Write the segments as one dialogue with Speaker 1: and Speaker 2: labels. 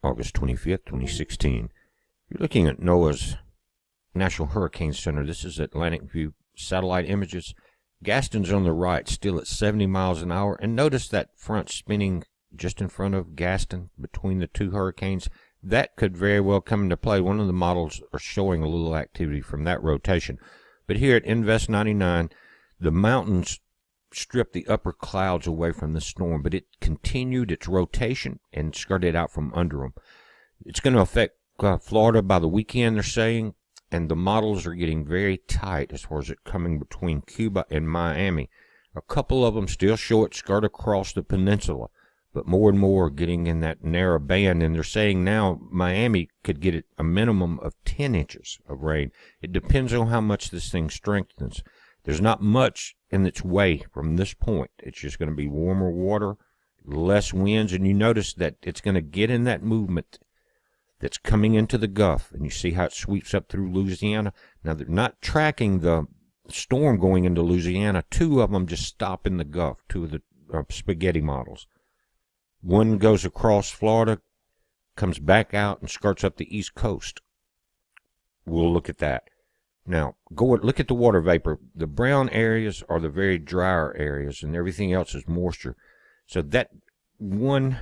Speaker 1: August 25th, 2016. You're looking at NOAA's National Hurricane Center. This is Atlantic View satellite images. Gaston's on the right, still at 70 miles an hour. And notice that front spinning just in front of Gaston between the two hurricanes. That could very well come into play. One of the models are showing a little activity from that rotation. But here at Invest 99, the mountains stripped the upper clouds away from the storm, but it continued its rotation and skirted out from under them. It's going to affect Florida by the weekend, they're saying, and the models are getting very tight as far as it coming between Cuba and Miami. A couple of them still show it skirt across the peninsula, but more and more are getting in that narrow band, and they're saying now Miami could get a minimum of 10 inches of rain. It depends on how much this thing strengthens. There's not much in its way from this point. It's just going to be warmer water, less winds, and you notice that it's going to get in that movement that's coming into the Gulf, and you see how it sweeps up through Louisiana. Now, they're not tracking the storm going into Louisiana. Two of them just stop in the Gulf, two of the spaghetti models. One goes across Florida, comes back out, and skirts up the East Coast. We'll look at that. Now, look at the water vapor. The brown areas are the very drier areas, and everything else is moisture. So that one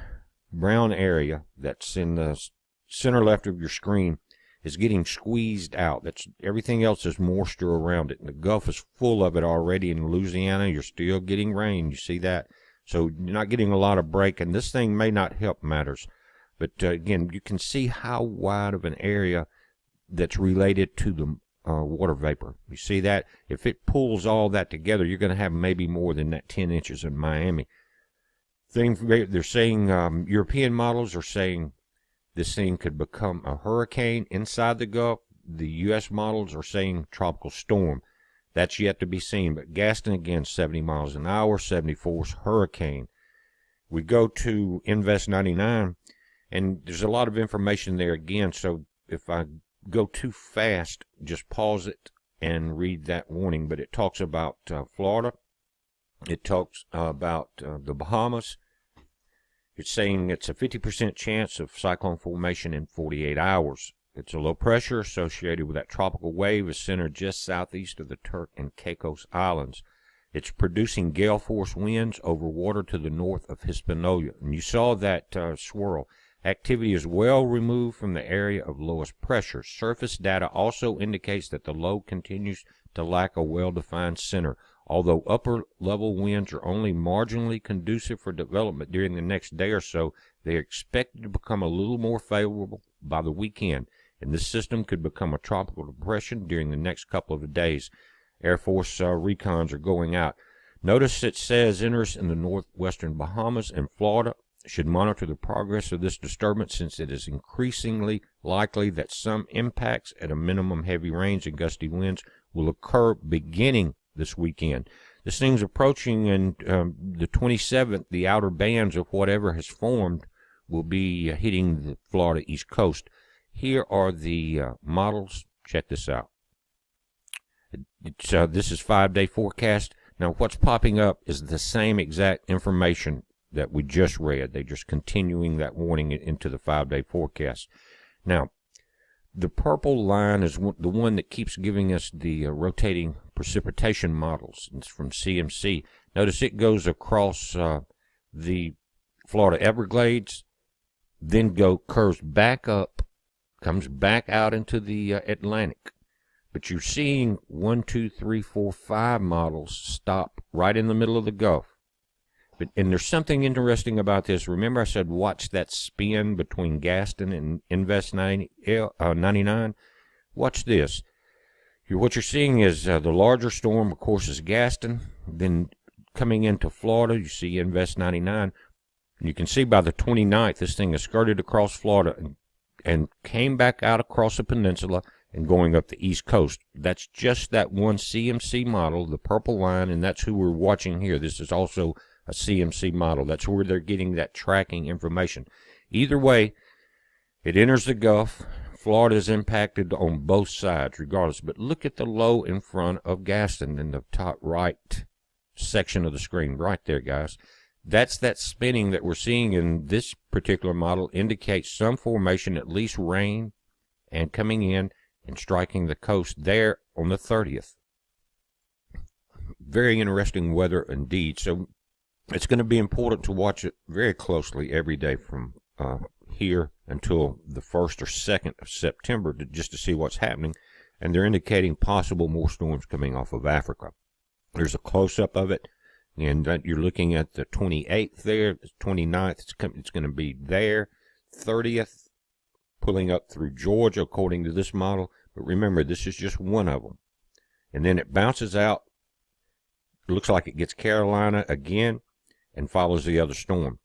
Speaker 1: brown area that's in the center left of your screen is getting squeezed out. Everything else is moisture around it. And the Gulf is full of it already. In Louisiana, you're still getting rain. You see that? So you're not getting a lot of break, and this thing may not help matters. But again, you can see how wide of an area that's related to the water vapor. You see that? If it pulls all that together, you're going to have maybe more than that 10 inches in Miami. They're saying, European models are saying this thing could become a hurricane inside the Gulf. The U.S. models are saying tropical storm. That's yet to be seen. But Gaston, again, 70 miles an hour, 74's hurricane. We go to Invest 99, and there's a lot of information there again. So if I go too fast, just pause it and read that warning. But it talks about Florida. It talks about the Bahamas. It's saying it's a 50% chance of cyclone formation in 48 hours. It's a low pressure associated with that tropical wave is centered just southeast of the Turk and Caicos Islands. It's producing gale force winds over water to the north of Hispaniola. And you saw that swirl. Activity is well removed from the area of lowest pressure. Surface data also indicates that the low continues to lack a well-defined center. Although upper-level winds are only marginally conducive for development during the next day or so, they are expected to become a little more favorable by the weekend, and this system could become a tropical depression during the next couple of days. Air Force recons are going out. Notice it says enters in the northwestern Bahamas and Florida. Should monitor the progress of this disturbance since it is increasingly likely that some impacts at a minimum heavy rains and gusty winds will occur beginning this weekend. This thing's approaching, and the 27th, the outer bands of whatever has formed will be hitting the Florida East Coast. Here are the models. Check this out. This is 5-day forecast. Now, what's popping up is the same exact information that we just read. They're just continuing that warning into the 5-day forecast. Now, the purple line is the one that keeps giving us the rotating precipitation models. It's from CMC. Notice it goes across the Florida Everglades, then curves back up, comes back out into the Atlantic. But you're seeing 1, 2, 3, 4, 5 models stop right in the middle of the Gulf. And there's something interesting about this. Remember I said watch that spin between Gaston and Invest 99? Watch this. What you're seeing is the larger storm, of course, is Gaston. Then coming into Florida, you see Invest 99. You can see by the 29th, this thing has skirted across Florida and came back out across the peninsula and going up the East Coast. That's just that one CMC model, the purple line, and that's who we're watching here. This is also a CMC model. That's where they're getting that tracking information. Either way, it enters the Gulf. Florida is impacted on both sides regardless. But look at the low in front of Gaston in the top right section of the screen. Right there, guys. That's that spinning that we're seeing in this particular model indicates some formation, at least rain, and coming in and striking the coast there on the 30th. Very interesting weather indeed. So it's going to be important to watch it very closely every day from here until the 1st or 2nd of September just to see what's happening. And they're indicating possible more storms coming off of Africa. There's a close-up of it. And you're looking at the 28th there, the 29th, it's going to be there, 30th, pulling up through Georgia according to this model. But remember, this is just one of them. And then it bounces out. It looks like it gets Carolina again and follows the other storm.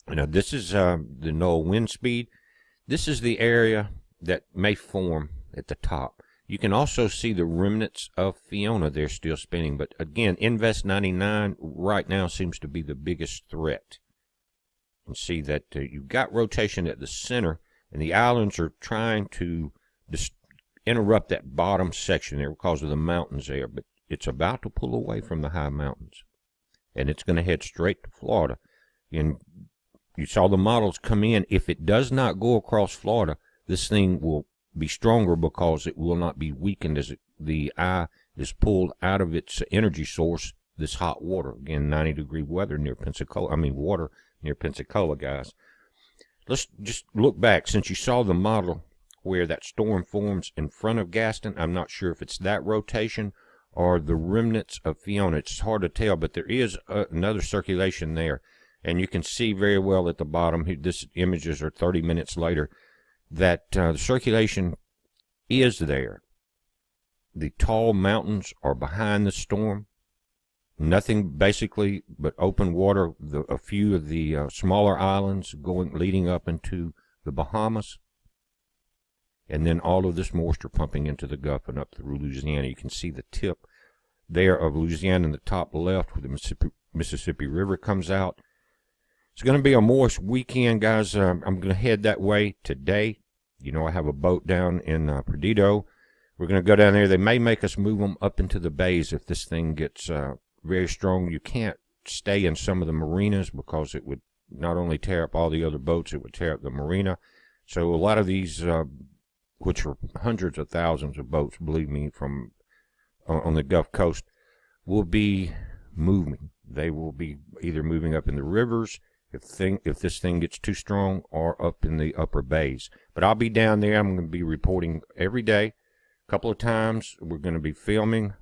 Speaker 1: Now, this is the NOAA wind speed. This is the area that may form at the top. You can also see the remnants of Fiona there still spinning. But again, Invest 99 right now seems to be the biggest threat. You can see that you've got rotation at the center, and the islands are trying to interrupt that bottom section there because of the mountains there. But it's about to pull away from the high mountains, and it's going to head straight to Florida. And you saw the models come in. If it does not go across Florida, this thing will be stronger because it will not be weakened as the eye is pulled out of its energy source, this hot water. Again, 90-degree weather near Pensacola. Water near Pensacola, guys. Let's just look back. Since you saw the model where that storm forms in front of Gaston, I'm not sure if it's that rotation or the remnants of Fiona. It's hard to tell, but there is another circulation there. And you can see very well at the bottom, this images are 30 minutes later, that the circulation is there. The tall mountains are behind the storm. Nothing basically but open water. A few of the smaller islands leading up into the Bahamas. And then all of this moisture pumping into the Gulf and up through Louisiana. You can see the tip there of Louisiana in the top left where the Mississippi River comes out. It's going to be a moist weekend, guys. I'm going to head that way today. You know, I have a boat down in Perdido. We're going to go down there. They may make us move them up into the bays if this thing gets very strong. You can't stay in some of the marinas because it would not only tear up all the other boats, it would tear up the marina. So a lot of these, which are hundreds of thousands of boats, believe me, from on the Gulf Coast, will be moving. They will be either moving up in the rivers, if this thing gets too strong, or up in the upper bays. But I'll be down there. I'm going to be reporting every day, a couple of times. We're going to be filming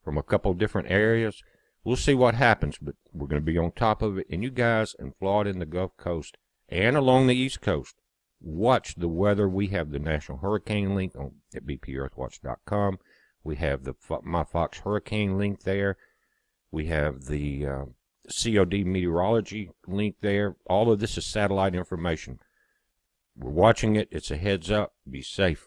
Speaker 1: from a couple of different areas. We'll see what happens, but we're going to be on top of it. And you guys in Florida and the Gulf Coast and along the East Coast, watch the weather. We have the National Hurricane link at bpearthwatch.com. We have the My Fox Hurricane link there. We have the COD meteorology link there. All of this is satellite information. We're watching it. It's a heads up. Be safe.